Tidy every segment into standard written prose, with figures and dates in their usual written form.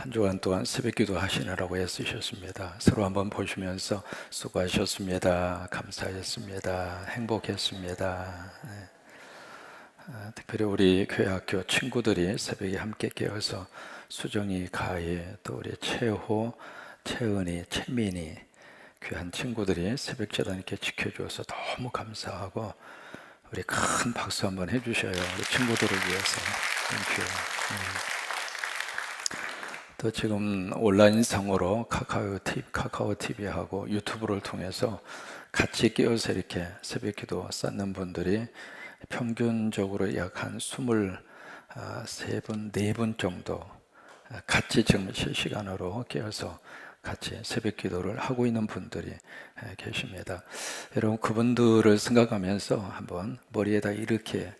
한 주간 동안 새벽기도 하시느라고 애쓰셨습니다. 서로 한번 보시면서 수고하셨습니다. 감사했습니다. 행복했습니다. 네. 특별히 우리 교회학교 친구들이 새벽에 함께 깨어서 수정이, 가희, 또 우리 최호, 채은이, 채민이 귀한 친구들이 새벽 재단 이렇게 지켜주어서 너무 감사하고 우리 큰 박수 한번 해주셔요. 우리 친구들을 위해서. 땡큐. 또 지금 온라인상으로 카카오 TV하고 유튜브를 통해서 같이 끼어서 이렇게 새벽기도 쌓는 분들이 평균적으로 약 한 23분, 4분 정도 같이 지금 실시간으로 깨어서 같이 새벽기도를 하고 있는 분들이 계십니다. 여러분 그분들을 생각하면서 한번 머리에다 이렇게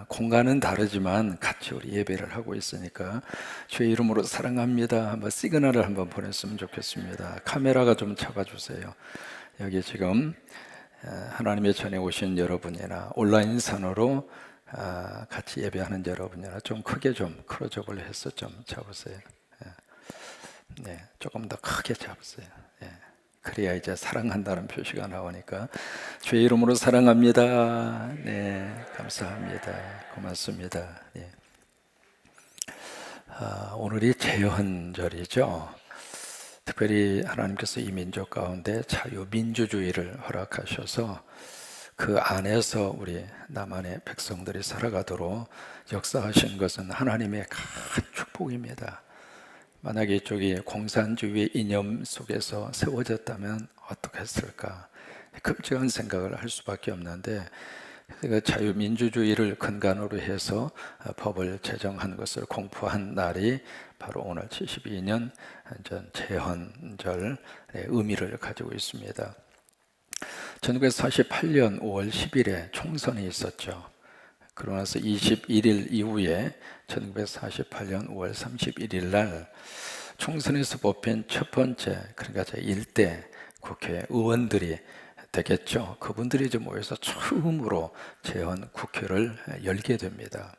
공간은 다르지만 같이 우리 예배를 하고 있으니까 주의 이름으로 사랑합니다 한번 시그널을 한번 보냈으면 좋겠습니다. 카메라가 좀 잡아주세요. 여기 지금 하나님의 전에 오신 여러분이나 온라인상으로 같이 예배하는 여러분이나 좀 크게 좀 크로즈업을 해서 좀 잡으세요. 네, 조금 더 크게 잡으세요. 예. 그래야 이제 사랑한다는 표시가 나오니까 주의 이름으로 사랑합니다. 네, 감사합니다. 고맙습니다. 예. 오늘이 제헌절이죠. 특별히 하나님께서 이 민족 가운데 자유민주주의를 허락하셔서 그 안에서 우리 남한의 백성들이 살아가도록 역사하신 것은 하나님의 큰 축복입니다. 만약에 이쪽이 공산주의 이념 속에서 세워졌다면 어떻겠을까? 끔찍한 생각을 할 수밖에 없는데 그 자유민주주의를 근간으로 해서 법을 제정한 것을 공포한 날이 바로 오늘 72년 전 제헌절의 의미를 가지고 있습니다. 1948년 5월 10일에 총선이 있었죠. 그러고 나서 21일 이후에 1948년 5월 31일 날 총선에서 뽑힌 첫 번째, 그러니까 제1대 국회의원들이 되겠죠. 그분들이 이제 모여서 처음으로 제헌 국회를 열게 됩니다.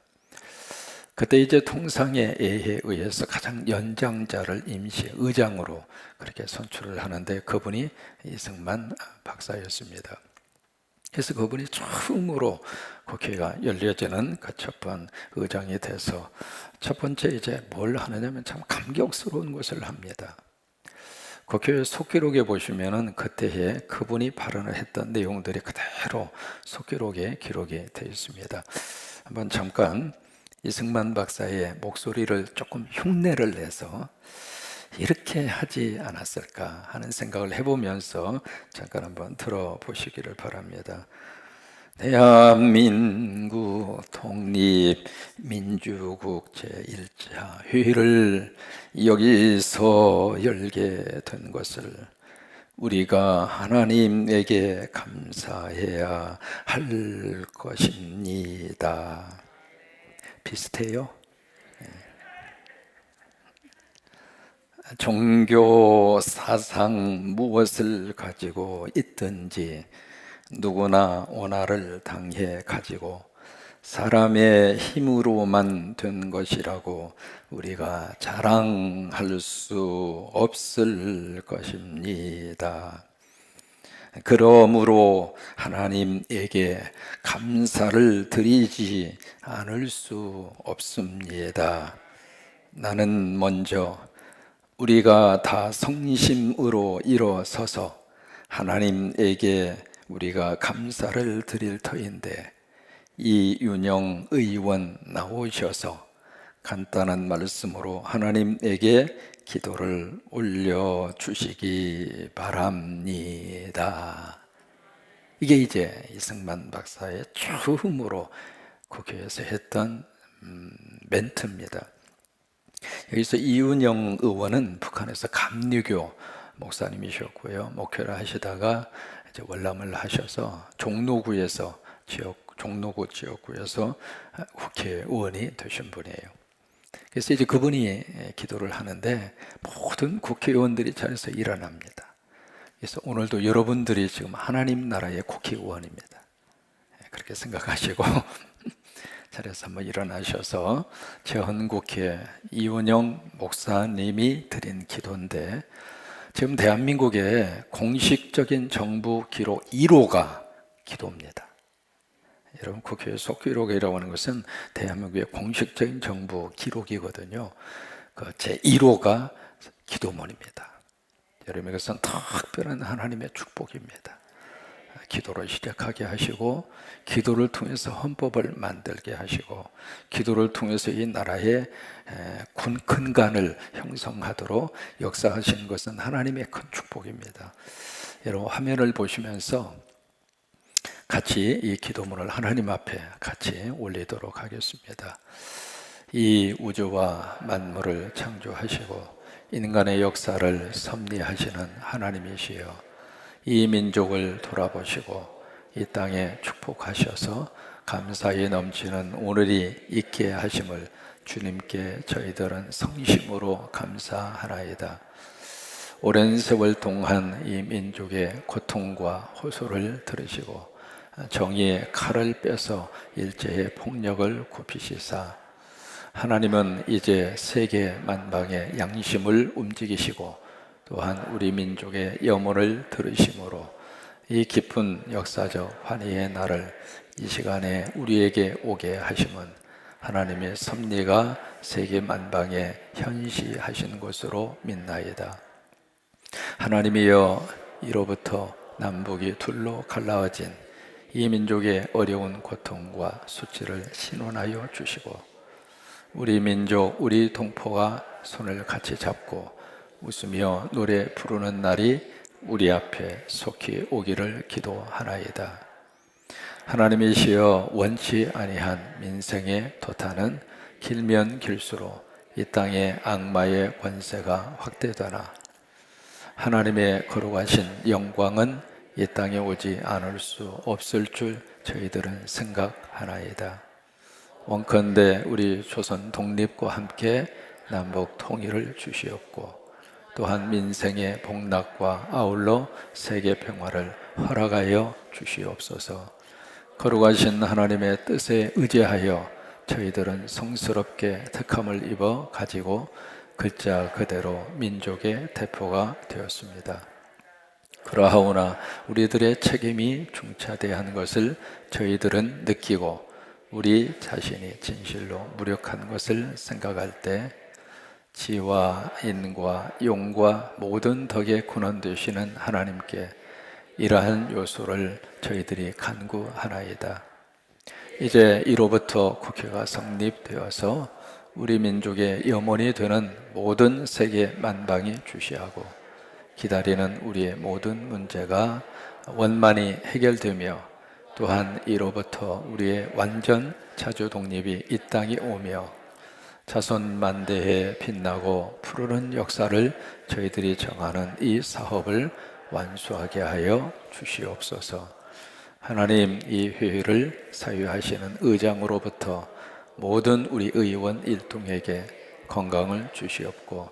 그때 이제 통상의 예에 의해서 가장 연장자를 임시 의장으로 그렇게 선출을 하는데 그분이 이승만 박사였습니다. 그래서 그분이 처음으로 국회가 열려지는 그 첫 번 의장이 돼서 첫 번째 이제 뭘 하느냐면 참 감격스러운 것을 합니다. 국회 속기록에 보시면은 그때에 그분이 발언을 했던 내용들이 그대로 속기록에 기록이 되어 있습니다. 한번 잠깐 이승만 박사의 목소리를 조금 흉내를 내서 이렇게 하지 않았을까 하는 생각을 해보면서 잠깐 한번 들어보시기를 바랍니다. 대한민국 독립민주국 제1차 회의를 여기서 열게 된 것을 우리가 하나님에게 감사해야 할 것입니다. 비슷해요? 종교 사상 무엇을 가지고 있든지 누구나 원한을 당해 가지고 사람의 힘으로만 된 것이라고 우리가 자랑할 수 없을 것입니다. 그러므로 하나님에게 감사를 드리지 않을 수 없습니다. 나는 먼저 우리가 다 성심으로 일어서서 하나님에게 우리가 감사를 드릴 터인데 이윤영 의원 나오셔서 간단한 말씀으로 하나님에게 기도를 올려주시기 바랍니다. 이게 이제 이승만 박사의 처음으로 국회에서 했던 멘트입니다. 여기서 이윤영 의원은 북한에서 감리교 목사님이셨고요. 목회를 하시다가 이제 월남을 하셔서 종로구에서 종로구 지역구에서 국회의원이 되신 분이에요. 그래서 이제 그분이 기도를 하는데 모든 국회의원들이 자리에서 일어납니다. 그래서 오늘도 여러분들이 지금 하나님 나라의 국회의원입니다. 그렇게 생각하시고 자리에서 한번 일어나셔서 재헌국회 이운영 목사님이 드린 기도인데, 지금 대한민국의 공식적인 정부 기록 1호가 기도입니다. 여러분, 국회 속기록이라고 하는 것은 대한민국의 공식적인 정부 기록이거든요. 그 제1호가 기도문입니다. 여러분, 이것은 특별한 하나님의 축복입니다. 기도를 시작하게 하시고, 기도를 통해서 헌법을 만들게 하시고, 기도를 통해서 이 나라의 근간을 형성하도록 역사하시는 것은 하나님의 큰 축복입니다. 여러분, 화면을 보시면서 같이 이 기도문을 하나님 앞에 같이 올리도록 하겠습니다. 이 우주와 만물을 창조하시고 인간의 역사를 섭리하시는 하나님이시여, 이 민족을 돌아보시고 이 땅에 축복하셔서 감사에 넘치는 오늘이 있게 하심을 주님께 저희들은 성심으로 감사하나이다. 오랜 세월 동안 이 민족의 고통과 호소를 들으시고 정의의 칼을 빼서 일제의 폭력을 굽히시사, 하나님은 이제 세계 만방의 양심을 움직이시고 또한 우리 민족의 염원을 들으심으로 이 깊은 역사적 환희의 날을 이 시간에 우리에게 오게 하심은 하나님의 섭리가 세계 만방에 현시하신 것으로 믿나이다. 하나님이여, 이로부터 남북이 둘로 갈라진 이 민족의 어려운 고통과 수치를 신원하여 주시고, 우리 민족, 우리 동포가 손을 같이 잡고 웃으며 노래 부르는 날이 우리 앞에 속히 오기를 기도하나이다. 하나님이시여, 원치 아니한 민생의 도탄은 길면 길수록 이 땅의 악마의 권세가 확대되나 하나님의 거룩하신 영광은 이 땅에 오지 않을 수 없을 줄 저희들은 생각하나이다. 원컨대 우리 조선 독립과 함께 남북 통일을 주시옵고, 또한 민생의 복락과 아울러 세계 평화를 허락하여 주시옵소서. 거룩하신 하나님의 뜻에 의지하여 저희들은 성스럽게 택함을 입어 가지고 글자 그대로 민족의 대표가 되었습니다. 그러하오나 우리들의 책임이 중차대한 한 것을 저희들은 느끼고 우리 자신이 진실로 무력한 것을 생각할 때 지와 인과 용과 모든 덕의 근원 되시는 하나님께 이러한 요소를 저희들이 간구하나이다. 이제 이로부터 국회가 성립되어서 우리 민족의 염원이 되는 모든 세계 만방이 주시하고 기다리는 우리의 모든 문제가 원만히 해결되며, 또한 이로부터 우리의 완전 자주 독립이 이 땅에 오며 자손만대에 빛나고 푸르른 역사를 저희들이 정하는 이 사업을 완수하게 하여 주시옵소서. 하나님, 이 회의를 사유하시는 의장으로부터 모든 우리 의원 일동에게 건강을 주시옵고,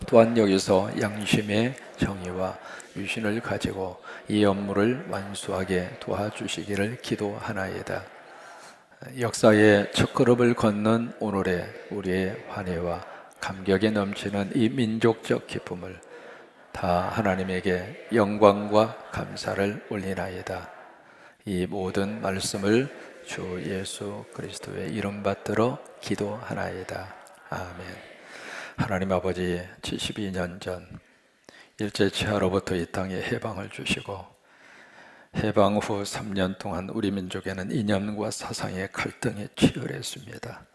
또한 여기서 양심의 정의와 유신을 가지고 이 업무를 완수하게 도와주시기를 기도하나이다. 역사의 첫걸음을 걷는 오늘의 우리의 환희와 감격에 넘치는 이 민족적 기쁨을 다 하나님에게 영광과 감사를 올리나이다. 이 모든 말씀을 주 예수 그리스도의 이름 받들어 기도하나이다. 아멘. 하나님 아버지, 72년 전 일제치하로부터 이 땅에 해방을 주시고 해방 후 3년 동안 우리 민족에는 이념과 사상의 갈등이 치열했습니다.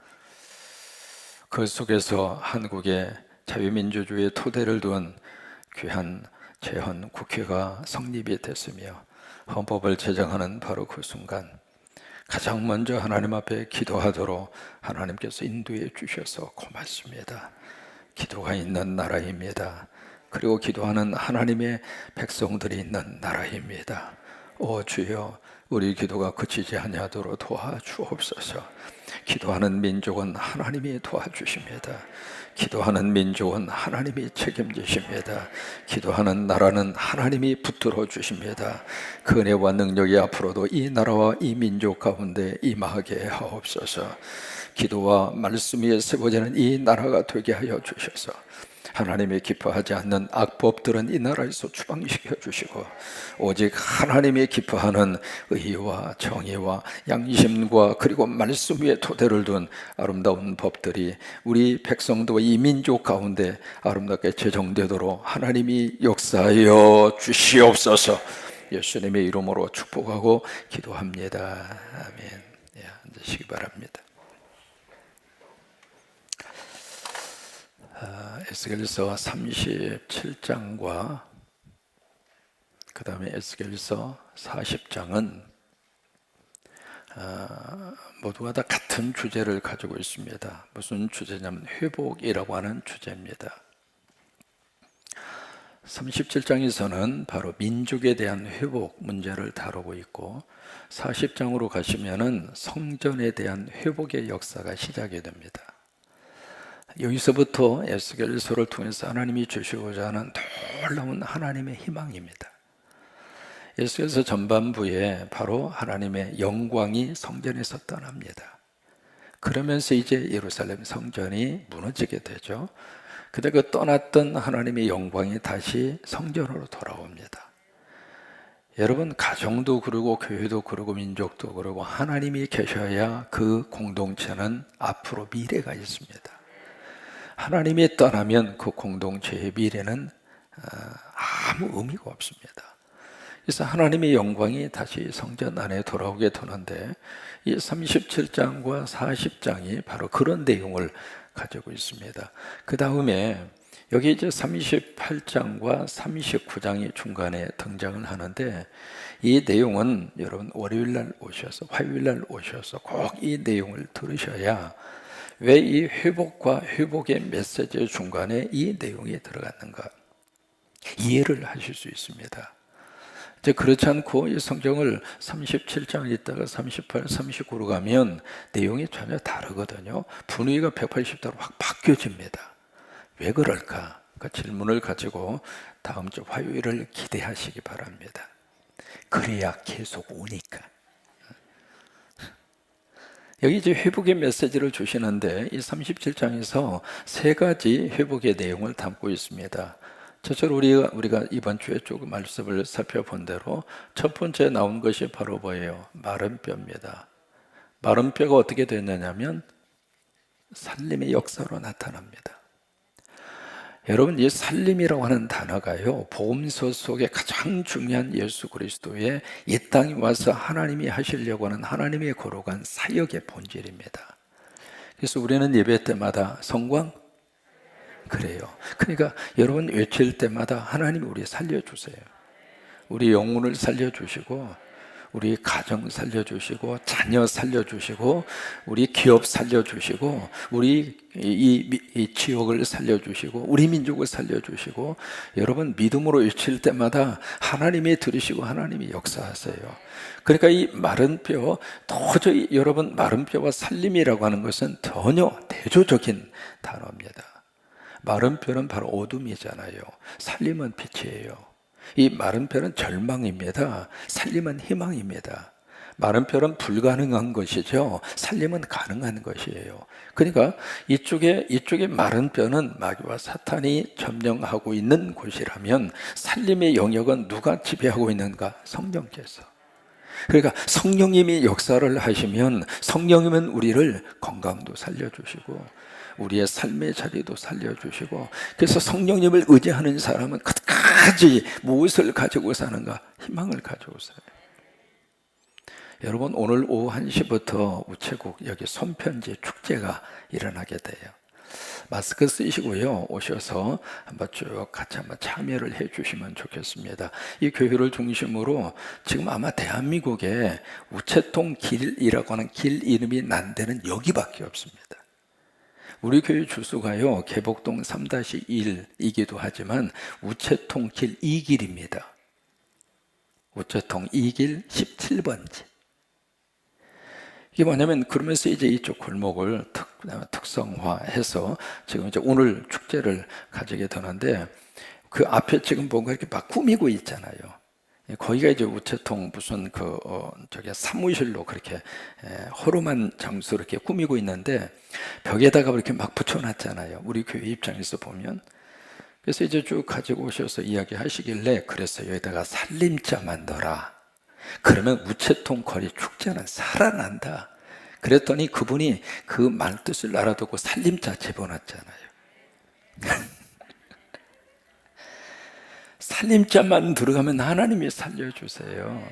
그 속에서 한국의 자유민주주의의 토대를 둔 귀한 재헌국회가 성립이 됐으며 헌법을 제정하는 바로 그 순간 가장 먼저 하나님 앞에 기도하도록 하나님께서 인도해 주셔서 고맙습니다. 기도가 있는 나라입니다. 그리고 기도하는 하나님의 백성들이 있는 나라입니다. 오 주여, 우리 기도가 그치지 아니하도록 도와주옵소서. 기도하는 민족은 하나님이 도와주십니다. 기도하는 민족은 하나님이 책임지십니다. 기도하는 나라는 하나님이 붙들어 주십니다. 그 은혜와 능력이 앞으로도 이 나라와 이 민족 가운데 임하게 하옵소서. 기도와 말씀 위에 세워지는 이 나라가 되게 하여 주셔서 하나님이 기뻐하지 않는 악법들은 이 나라에서 추방시켜 주시고 오직 하나님이 기뻐하는 의와 정의와 양심과 그리고 말씀 위에 토대를 둔 아름다운 법들이 우리 백성도 이 민족 가운데 아름답게 제정되도록 하나님이 역사하여 주시옵소서. 예수님의 이름으로 축복하고 기도합니다. 아멘. 앉으시기 바랍니다. 에스겔서 37장과 그 다음에 에스겔서 40장은 모두가 다 같은 주제를 가지고 있습니다. 무슨 주제냐면 회복이라고 하는 주제입니다. 37장에서는 바로 민족에 대한 회복 문제를 다루고 있고 40장으로 가시면은 성전에 대한 회복의 역사가 시작이 됩니다. 여기서부터 에스겔서를 통해서 하나님이 주시고자 하는 놀라운 하나님의 희망입니다. 에스겔서 전반부에 바로 하나님의 영광이 성전에서 떠납니다. 그러면서 이제 예루살렘 성전이 무너지게 되죠. 근데 그 떠났던 하나님의 영광이 다시 성전으로 돌아옵니다. 여러분, 가정도 그러고 교회도 그러고 민족도 그러고 하나님이 계셔야 그 공동체는 앞으로 미래가 있습니다. 하나님이 떠나면 그 공동체의 미래는 아무 의미가 없습니다. 그래서 하나님의 영광이 다시 성전 안에 돌아오게 되는데 이 37장과 40장이 바로 그런 내용을 가지고 있습니다. 그 다음에 여기 이제 38장과 39장이 중간에 등장을 하는데 이 내용은 여러분 월요일날 오셔서 화요일날 오셔서 꼭 이 내용을 들으셔야 왜 이 회복과 회복의 메시지의 중간에 이 내용이 들어갔는가 이해를 하실 수 있습니다. 이제 그렇지 않고 이 성경을 37장 있다가 38, 39로 가면 내용이 전혀 다르거든요. 분위기가 180도로 확 바뀌어집니다. 왜 그럴까? 그 질문을 가지고 다음 주 화요일을 기대하시기 바랍니다. 그래야 계속 오니까. 여기 이제 회복의 메시지를 주시는데 이 37장에서 세 가지 회복의 내용을 담고 있습니다. 첫째로 우리가 이번 주에 조금 말씀을 살펴본 대로 첫 번째 나온 것이 바로 뭐예요? 마른 뼈입니다. 마른 뼈가 어떻게 됐느냐면 살림의 역사로 나타납니다. 여러분, 이 살림이라고 하는 단어가요, 복음서 속에 가장 중요한 예수 그리스도의 이 땅에 와서 하나님이 하시려고 하는 하나님의 거룩한 사역의 본질입니다. 그래서 우리는 예배 때마다 성광 그래요. 그러니까 여러분 외칠 때마다 하나님 우리 살려주세요. 우리 영혼을 살려주시고 우리 가정 살려주시고 자녀 살려주시고 우리 기업 살려주시고 우리 이 지역을 살려주시고 우리 민족을 살려주시고 여러분 믿음으로 외칠 때마다 하나님이 들으시고 하나님이 역사하세요. 그러니까 이 마른 뼈 도저히 여러분 마른 뼈와 살림이라고 하는 것은 전혀 대조적인 단어입니다. 마른 뼈는 바로 어둠이잖아요. 살림은 빛이에요. 이 마른 뼈는 절망입니다. 살림은 희망입니다. 마른 뼈는 불가능한 것이죠. 살림은 가능한 것이에요. 그러니까 이쪽에 마른 뼈는 마귀와 사탄이 점령하고 있는 곳이라면 살림의 영역은 누가 지배하고 있는가? 성령께서. 그러니까 성령님이 역사를 하시면 성령님은 우리를 건강도 살려주시고 우리의 삶의 자리도 살려주시고 그래서 성령님을 의지하는 사람은 끝까지 무엇을 가지고 사는가? 희망을 가지고 살아요. 여러분 오늘 오후 1시부터 우체국 여기 손편지 축제가 일어나게 돼요. 마스크 쓰시고요 오셔서 한번 쭉 같이 한번 참여를 해 주시면 좋겠습니다. 이 교회를 중심으로 지금 아마 대한민국에 우체통 길이라고 하는 길 이름이 난 데는 여기밖에 없습니다. 우리 교회 주소가요 계복동 3-1이기도 하지만 우체통 길 2길입니다. 우체통 2길 17번지. 이게 뭐냐면, 그러면서 이제 이쪽 골목을 특성화해서 지금 이제 오늘 축제를 가지게 되는데, 그 앞에 지금 뭔가 이렇게 막 꾸미고 있잖아요. 거기가 이제 우체통 무슨 저기 사무실로 그렇게 허름한 장소로 이렇게 꾸미고 있는데, 벽에다가 이렇게 막 붙여놨잖아요. 우리 교회 입장에서 보면. 그래서 이제 쭉 가지고 오셔서 이야기하시길래, 그래서 여기다가 살림자만 넣어라. 그러면 우체통 거리 축제는 살아난다. 그랬더니 그분이 그 말뜻을 알아듣고 살림자 집어넣었잖아요. 살림자만 들어가면 하나님이 살려주세요.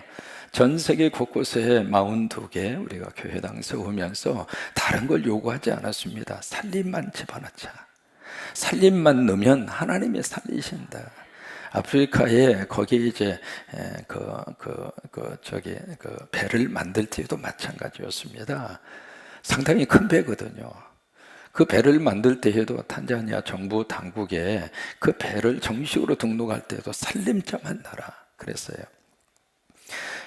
전 세계 곳곳에 42개 우리가 교회당 세우면서 다른 걸 요구하지 않았습니다. 살림만 집어넣자. 살림만 넣으면 하나님이 살리신다. 아프리카에 거기 이제 배를 만들 때도 마찬가지였습니다. 상당히 큰 배거든요. 그 배를 만들 때에도 탄자니아 정부 당국에 그 배를 정식으로 등록할 때도 살림자만 넣어라 그랬어요.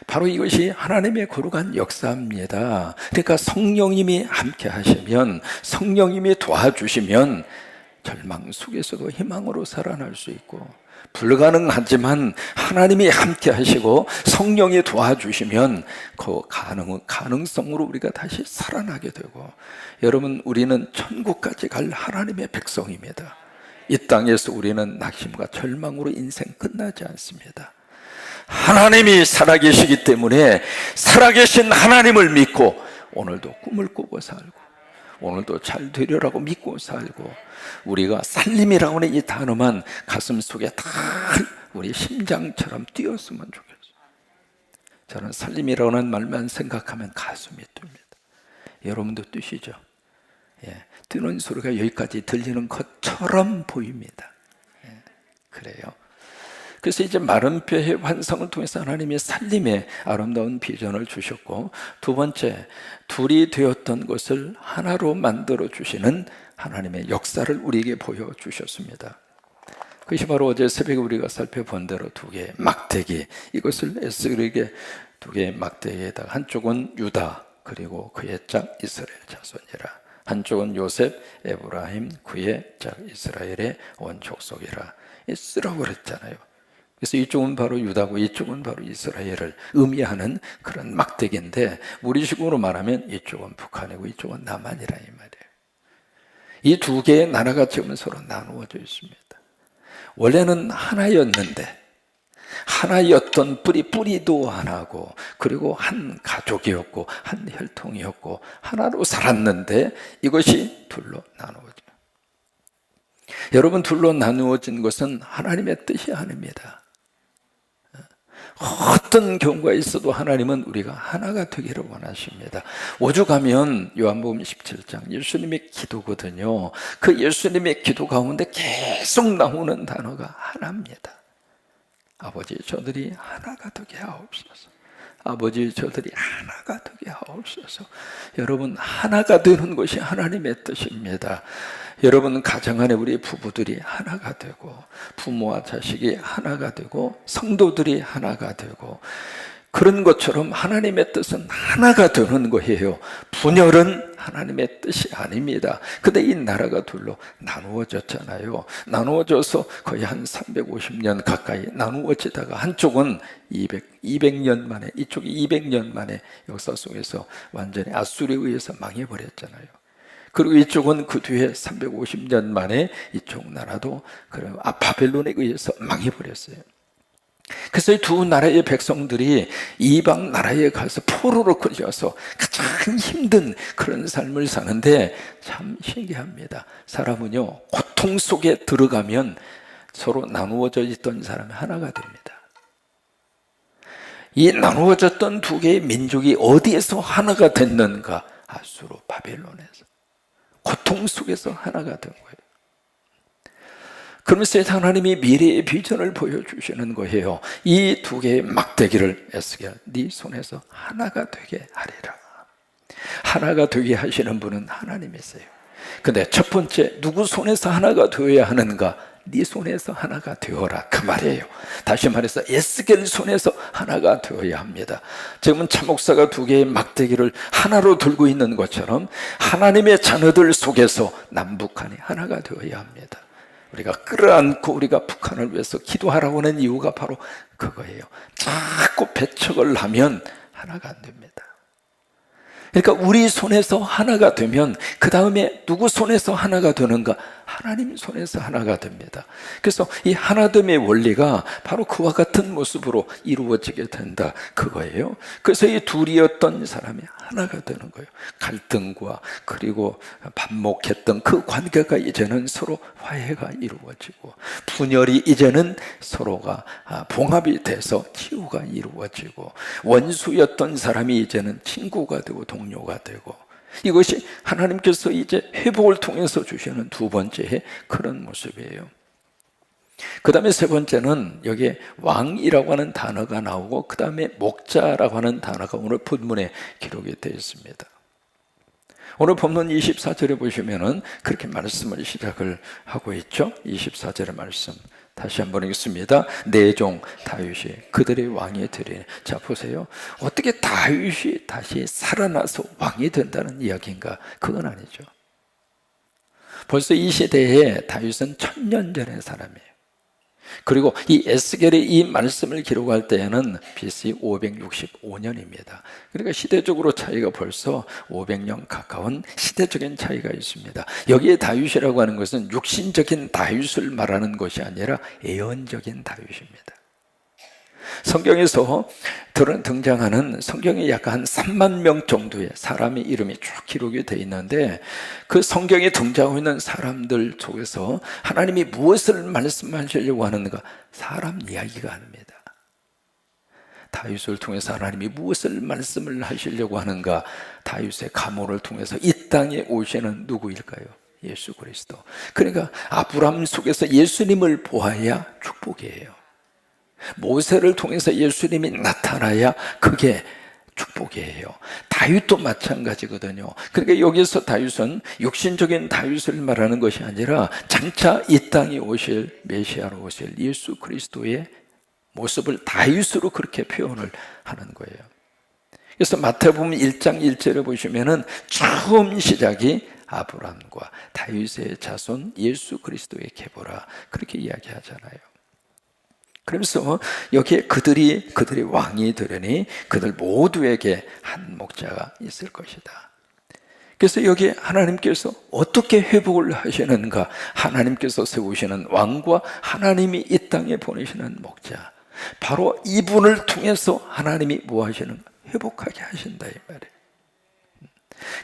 바로 이것이 하나님의 거룩한 역사입니다. 그러니까 성령님이 함께 하시면, 성령님이 도와주시면 절망 속에서도 희망으로 살아날 수 있고, 불가능하지만 하나님이 함께 하시고 성령이 도와주시면 그 가능성으로 우리가 다시 살아나게 되고, 여러분, 우리는 천국까지 갈 하나님의 백성입니다. 이 땅에서 우리는 낙심과 절망으로 인생 끝나지 않습니다. 하나님이 살아계시기 때문에 살아계신 하나님을 믿고 오늘도 꿈을 꾸고 살고, 오늘도 잘 되려라고 믿고 살고, 우리가 살림이라고 하는 이 단어만 가슴 속에 다 우리 심장처럼 뛰었으면 좋겠어요. 저는 살림이라고 하는 말만 생각하면 가슴이 뜹니다. 여러분도 뛰시죠? 예, 뛰는 소리가 여기까지 들리는 것처럼 보입니다. 예, 그래요. 그래서 이제 마른 뼈의 환상을 통해서 하나님의 살림의 아름다운 비전을 주셨고, 두 번째, 둘이 되었던 것을 하나로 만들어 주시는 하나님의 역사를 우리에게 보여주셨습니다. 그것이 바로 어제 새벽에 우리가 살펴본 대로 두 개의 막대기, 이것을 에스겔에게 두 개의 막대기에다가 한쪽은 유다 그리고 그의 짝 이스라엘 자손이라, 한쪽은 요셉, 에브라임, 그의 짝 이스라엘의 온 족속이라 쓰라고 그랬잖아요. 그래서 이쪽은 바로 유다고 이쪽은 바로 이스라엘을 의미하는 그런 막대기인데, 우리식으로 말하면 이쪽은 북한이고 이쪽은 남한이라 이 말이에요. 이 두 개의 나라가 지금 서로 나누어져 있습니다. 원래는 하나였는데, 하나였던 뿌리도 하나고, 그리고 한 가족이었고 한 혈통이었고 하나로 살았는데, 이것이 둘로 나누어져요. 여러분, 둘로 나누어진 것은 하나님의 뜻이 아닙니다. 어떤 경우가 있어도 하나님은 우리가 하나가 되기를 원하십니다. 오죽하면 요한복음 17장 예수님의 기도거든요. 그 예수님의 기도 가운데 계속 나오는 단어가 하나입니다. 아버지, 저들이 하나가 되게 하옵소서. 아버지, 저들이 하나가 되게 하옵소서. 여러분, 하나가 되는 것이 하나님의 뜻입니다. 여러분, 가정 안에 우리 부부들이 하나가 되고, 부모와 자식이 하나가 되고, 성도들이 하나가 되고, 그런 것처럼 하나님의 뜻은 하나가 되는 거예요. 분열은 하나님의 뜻이 아닙니다. 근데 이 나라가 둘로 나누어졌잖아요. 나누어져서 거의 한 350년 가까이 나누어지다가 한쪽은 200년 만에, 이쪽이 200년 만에 역사 속에서 완전히 아수르에 의해서 망해버렸잖아요. 그리고 이쪽은 그 뒤에 350년 만에 이쪽 나라도 바벨론에 의해서 망해버렸어요. 그래서 이 두 나라의 백성들이 이방 나라에 가서 포로로 끌려서 가장 힘든 그런 삶을 사는데, 참 신기합니다. 사람은요, 고통 속에 들어가면 서로 나누어져 있던 사람이 하나가 됩니다. 이 나누어졌던 두 개의 민족이 어디에서 하나가 됐는가? 아수르, 바벨론에서. 고통 속에서 하나가 된 거예요. 그러면서 하나님이 미래의 비전을 보여주시는 거예요. 이 두 개의 막대기를 에스겔, 네 손에서 하나가 되게 하리라. 하나가 되게 하시는 분은 하나님이세요. 근데 첫 번째, 누구 손에서 하나가 되어야 하는가? 네 손에서 하나가 되어라, 그 말이에요. 다시 말해서 에스겔 손에서 하나가 되어야 합니다. 지금은 참목사가 두 개의 막대기를 하나로 들고 있는 것처럼 하나님의 자녀들 속에서 남북한이 하나가 되어야 합니다. 우리가 끌어안고 우리가 북한을 위해서 기도하라고 하는 이유가 바로 그거예요. 자꾸 배척을 하면 하나가 안 됩니다. 그러니까 우리 손에서 하나가 되면 그 다음에 누구 손에서 하나가 되는가? 하나님 손에서 하나가 됩니다. 그래서 이 하나됨의 원리가 바로 그와 같은 모습으로 이루어지게 된다, 그거예요. 그래서 이 둘이었던 사람이 하나가 되는 거예요. 갈등과 그리고 반목했던 그 관계가 이제는 서로 화해가 이루어지고, 분열이 이제는 서로가 봉합이 돼서 치유가 이루어지고, 원수였던 사람이 이제는 친구가 되고 동료가 되고, 이것이 하나님께서 이제 회복을 통해서 주시는 두 번째의 그런 모습이에요. 그 다음에 세 번째는 여기에 왕이라고 하는 단어가 나오고, 그 다음에 목자라고 하는 단어가 오늘 본문에 기록이 되어 있습니다. 오늘 본문 24절에 보시면은 그렇게 말씀을 시작을 하고 있죠. 24절의 말씀 다시 한번 읽습니다. 내 종 다윗이 그들의 왕이 되리니. 자, 보세요. 어떻게 다윗이 다시 살아나서 왕이 된다는 이야기인가? 그건 아니죠. 벌써 이 시대에 다윗은 1000년 전의 사람이에요. 그리고 이 에스겔의 이 말씀을 기록할 때에는 BC 565년입니다. 그러니까 시대적으로 차이가 벌써 500년 가까운 시대적인 차이가 있습니다. 여기에 다윗이라고 하는 것은 육신적인 다윗을 말하는 것이 아니라 예언적인 다윗입니다. 성경에서 등장하는, 성경에 약 한 3만 명 정도의 사람의 이름이 쭉 기록이 되어 있는데, 그 성경에 등장하고 있는 사람들 속에서 하나님이 무엇을 말씀하시려고 하는가? 사람 이야기가 아닙니다. 다윗을 통해서 하나님이 무엇을 말씀을 하시려고 하는가? 다윗의 가문을 통해서 이 땅에 오시는 누구일까요? 예수 그리스도. 그러니까 아브라함 속에서 예수님을 보아야 축복이에요. 모세를 통해서 예수님이 나타나야 그게 축복이에요. 다윗도 마찬가지거든요. 그러니까 여기서 다윗은 육신적인 다윗을 말하는 것이 아니라 장차 이 땅에 오실, 메시아로 오실 예수 그리스도의 모습을 다윗으로 그렇게 표현을 하는 거예요. 그래서 마태복음 1장 1절에 보시면은 처음 시작이 아브라함과 다윗의 자손 예수 그리스도의 계보라, 그렇게 이야기하잖아요. 그러면서 여기에 그들이 왕이 되려니 그들 모두에게 한 목자가 있을 것이다. 그래서 여기에 하나님께서 어떻게 회복을 하시는가? 하나님께서 세우시는 왕과 하나님이 이 땅에 보내시는 목자, 바로 이분을 통해서 하나님이 뭐 하시는가? 회복하게 하신다, 이 말이에요.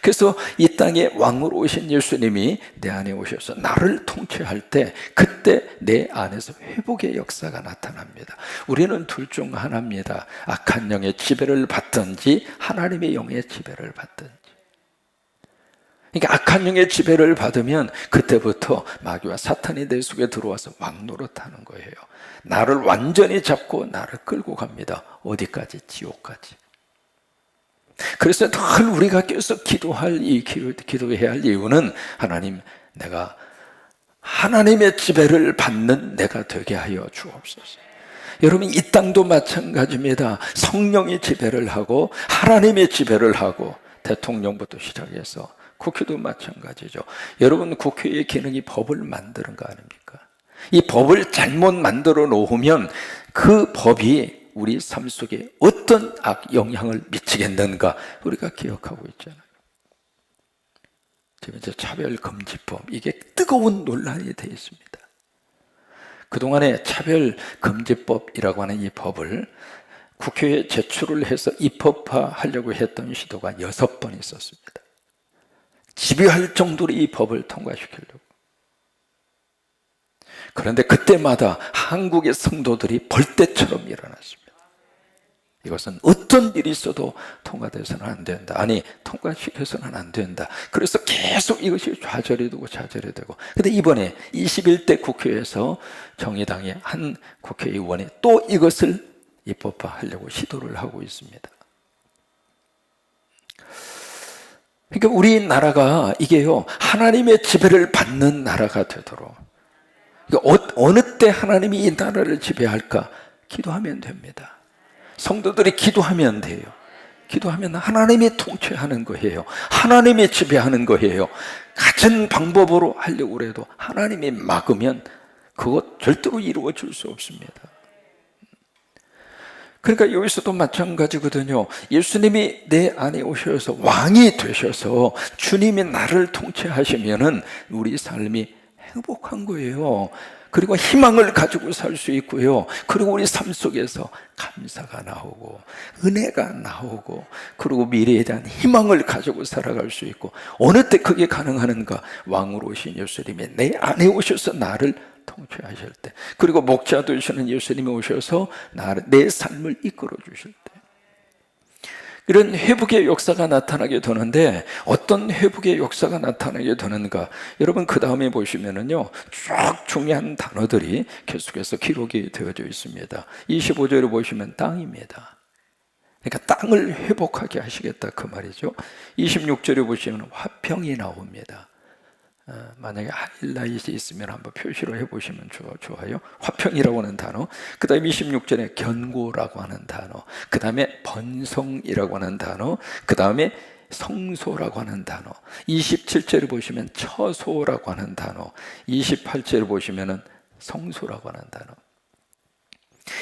그래서 이 땅에 왕으로 오신 예수님이 내 안에 오셔서 나를 통치할 때, 그때 내 안에서 회복의 역사가 나타납니다. 우리는 둘 중 하나입니다. 악한 영의 지배를 받든지 하나님의 영의 지배를 받든지. 그러니까 악한 영의 지배를 받으면 그때부터 마귀와 사탄이 내 속에 들어와서 왕 노릇하는 거예요. 나를 완전히 잡고 나를 끌고 갑니다. 어디까지? 지옥까지. 그래서 늘 우리가 계속 기도해야 할 이유는, 하나님, 내가 하나님의 지배를 받는 내가 되게 하여 주옵소서. 여러분, 이 땅도 마찬가지입니다. 성령이 지배를 하고 하나님의 지배를 하고, 대통령부터 시작해서 국회도 마찬가지죠. 여러분, 국회의 기능이 법을 만드는 거 아닙니까? 이 법을 잘못 만들어 놓으면 그 법이 우리 삶 속에 어떤 영향을 미치겠는가 우리가 기억하고 있잖아요. 지금 이제 차별금지법, 이게 뜨거운 논란이 되어 있습니다. 그동안에 차별금지법이라고 하는 이 법을 국회에 제출을 해서 입법화하려고 했던 시도가 6번 있었습니다. 집요할 정도로 이 법을 통과시키려고. 그런데 그때마다 한국의 성도들이 벌떼처럼 일어났습니다. 이것은 어떤 일이 있어도 통과돼서는 안 된다. 아니, 통과시켜서는 안 된다. 그래서 계속 이것이 좌절이 되고. 근데 이번에 21대 국회에서 정의당의 한 국회의원이 또 이것을 입법화하려고 시도를 하고 있습니다. 그러니까 우리나라가 이게요, 하나님의 지배를 받는 나라가 되도록, 어느 때 하나님이 이 나라를 지배할까? 기도하면 됩니다. 성도들이 기도하면 돼요. 기도하면 하나님이 통치하는 거예요. 하나님이 지배하는 거예요. 같은 방법으로 하려고 해도 하나님이 막으면 그것 절대로 이루어질 수 없습니다. 그러니까 여기서도 마찬가지거든요. 예수님이 내 안에 오셔서 왕이 되셔서 주님이 나를 통치하시면은 우리 삶이 행복한 거예요. 그리고 희망을 가지고 살 수 있고요. 그리고 우리 삶 속에서 감사가 나오고 은혜가 나오고 그리고 미래에 대한 희망을 가지고 살아갈 수 있고, 어느 때 그게 가능하는가? 왕으로 오신 예수님이 내 안에 오셔서 나를 통치하실 때, 그리고 목자 되시는 예수님이 오셔서 내 삶을 이끌어 주실 때, 이런 회복의 역사가 나타나게 되는데, 어떤 회복의 역사가 나타나게 되는가? 여러분 그 다음에 보시면은요, 쭉 중요한 단어들이 계속해서 기록이 되어져 있습니다. 25절에 보시면 땅입니다. 그러니까 땅을 회복하게 하시겠다 그 말이죠. 26절에 보시면 화평이 나옵니다. 만약에 하이라이트 있으면 한번 표시로 해보시면 좋아요. 화평이라고 하는 단어, 그 다음에 26절에 견고라고 하는 단어, 그 다음에 번성이라고 하는 단어, 그 다음에 성소라고 하는 단어, 27절에 보시면 처소라고 하는 단어, 28절에 보시면 성소라고 하는 단어.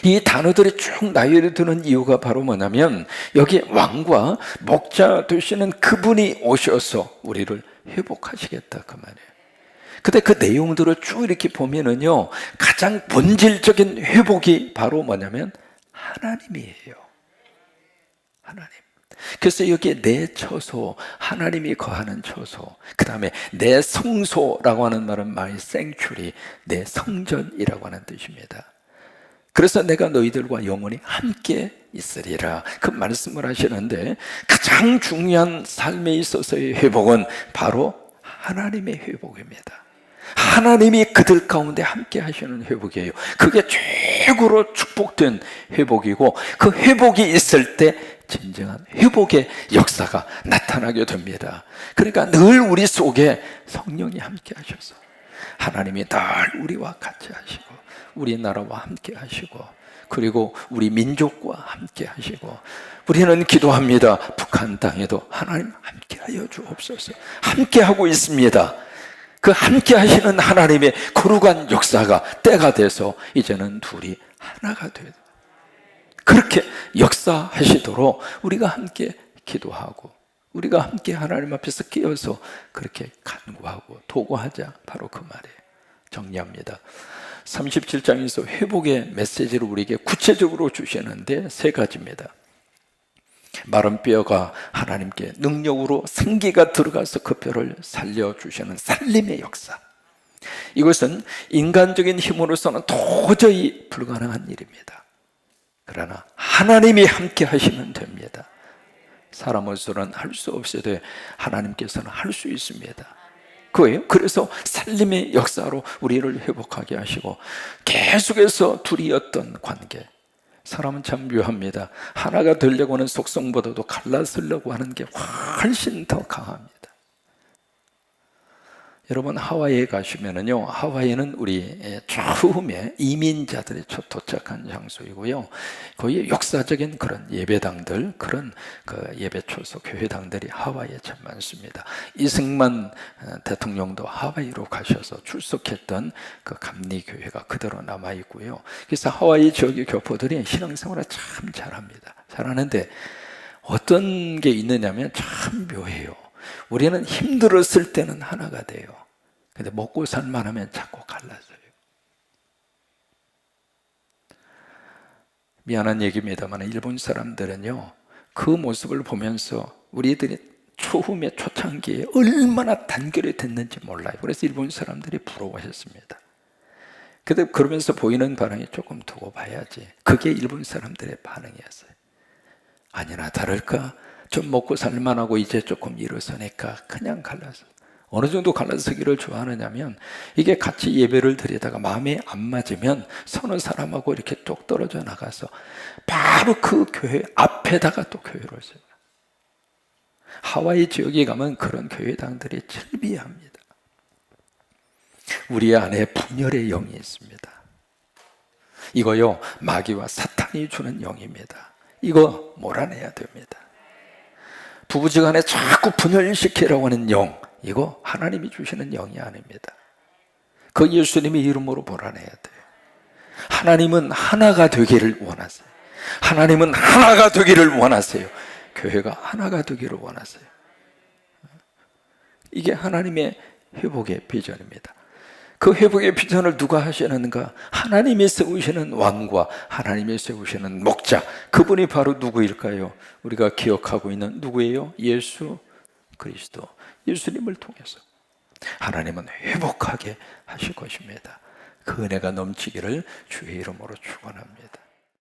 이 단어들이 쭉 나열이 되는 이유가 바로 뭐냐면, 여기 왕과 목자 되시는 그분이 오셔서 우리를 회복하시겠다 그 말이에요. 근데 그 내용들을 쭉 이렇게 보면은요, 가장 본질적인 회복이 바로 뭐냐면 하나님이에요. 하나님. 그래서 여기에 내 처소, 하나님이 거하는 처소, 그 다음에 내 성소라고 하는 말은 my sanctuary, 내 성전이라고 하는 뜻입니다. 그래서 내가 너희들과 영원히 함께 있으리라, 그 말씀을 하시는데, 가장 중요한 삶에 있어서의 회복은 바로 하나님의 회복입니다. 하나님이 그들 가운데 함께 하시는 회복이에요. 그게 최고로 축복된 회복이고, 그 회복이 있을 때 진정한 회복의 역사가 나타나게 됩니다. 그러니까 늘 우리 속에 성령이 함께 하셔서 하나님이 늘 우리와 같이 하시고, 우리나라와 함께 하시고, 그리고 우리 민족과 함께 하시고, 우리는 기도합니다. 북한 땅에도 하나님 함께 하여 주옵소서. 함께 하고 있습니다. 그 함께 하시는 하나님의 거룩한 역사가 때가 돼서 이제는 둘이 하나가 돼요. 그렇게 역사하시도록 우리가 함께 기도하고, 우리가 함께 하나님 앞에서 끼어서 그렇게 간구하고 도구하자, 바로 그 말이에요. 정리합니다. 37장에서 회복의 메시지를 우리에게 구체적으로 주시는데 세 가지입니다. 마른 뼈가 하나님께 능력으로 생기가 들어가서 그 뼈를 살려주시는 살림의 역사. 이것은 인간적인 힘으로서는 도저히 불가능한 일입니다. 그러나 하나님이 함께 하시면 됩니다. 사람으로서는 할 수 없어도 하나님께서는 할 수 있습니다. 그거예요. 그래서 살림의 역사로 우리를 회복하게 하시고, 계속해서 둘이었던 관계. 사람은 참 묘합니다. 하나가 되려고 하는 속성보다도 갈라서려고 하는 게 훨씬 더 강합니다. 여러분 하와이에 가시면은요, 하와이는 우리 처음에 이민자들이 첫 도착한 장소이고요, 거의 역사적인 그런 예배당들, 그런 그 예배초소 교회당들이 하와이에 참 많습니다. 이승만 대통령도 하와이로 가셔서 출석했던 그 감리교회가 그대로 남아 있고요. 그래서 하와이 지역의 교포들이 신앙생활을 참 잘합니다. 잘하는데 어떤 게 있느냐면 참 묘해요. 우리는 힘들었을 때는 하나가 돼요. 근데 먹고 살만하면 자꾸 갈라져요. 미안한 얘기입니다만 일본 사람들은요, 그 모습을 보면서 우리들이 처음에 초창기에 얼마나 단결이 됐는지 몰라요. 그래서 일본 사람들이 부러워했습니다. 근데 그러면서 보이는 반응이 조금 두고 봐야지, 그게 일본 사람들의 반응이었어요. 아니나 다를까 좀 먹고 살만하고 이제 조금 일어서니까 그냥 갈라서. 어느 정도 갈라서기를 좋아하느냐면, 이게 같이 예배를 드리다가 마음에 안 맞으면 서너 사람하고 이렇게 뚝 떨어져 나가서 바로 그 교회 앞에다가 또 교회를 세워요. 하와이 지역에 가면 그런 교회당들이 즐비합니다. 우리 안에 분열의 영이 있습니다. 이거요, 마귀와 사탄이 주는 영입니다. 이거 몰아내야 됩니다. 부부지간에 자꾸 분열시키려고 하는 영, 이거 하나님이 주시는 영이 아닙니다. 그 예수님의 이름으로 몰아내야 돼요. 하나님은 하나가 되기를 원하세요. 하나님은 하나가 되기를 원하세요. 교회가 하나가 되기를 원하세요. 이게 하나님의 회복의 비전입니다. 그 회복의 비전을 누가 하시는가? 하나님이 세우시는 왕과 하나님이 세우시는 목자, 그분이 바로 누구일까요? 우리가 기억하고 있는 누구예요? 예수 그리스도, 예수님을 통해서 하나님은 회복하게 하실 것입니다. 그 은혜가 넘치기를 주의 이름으로 축원합니다.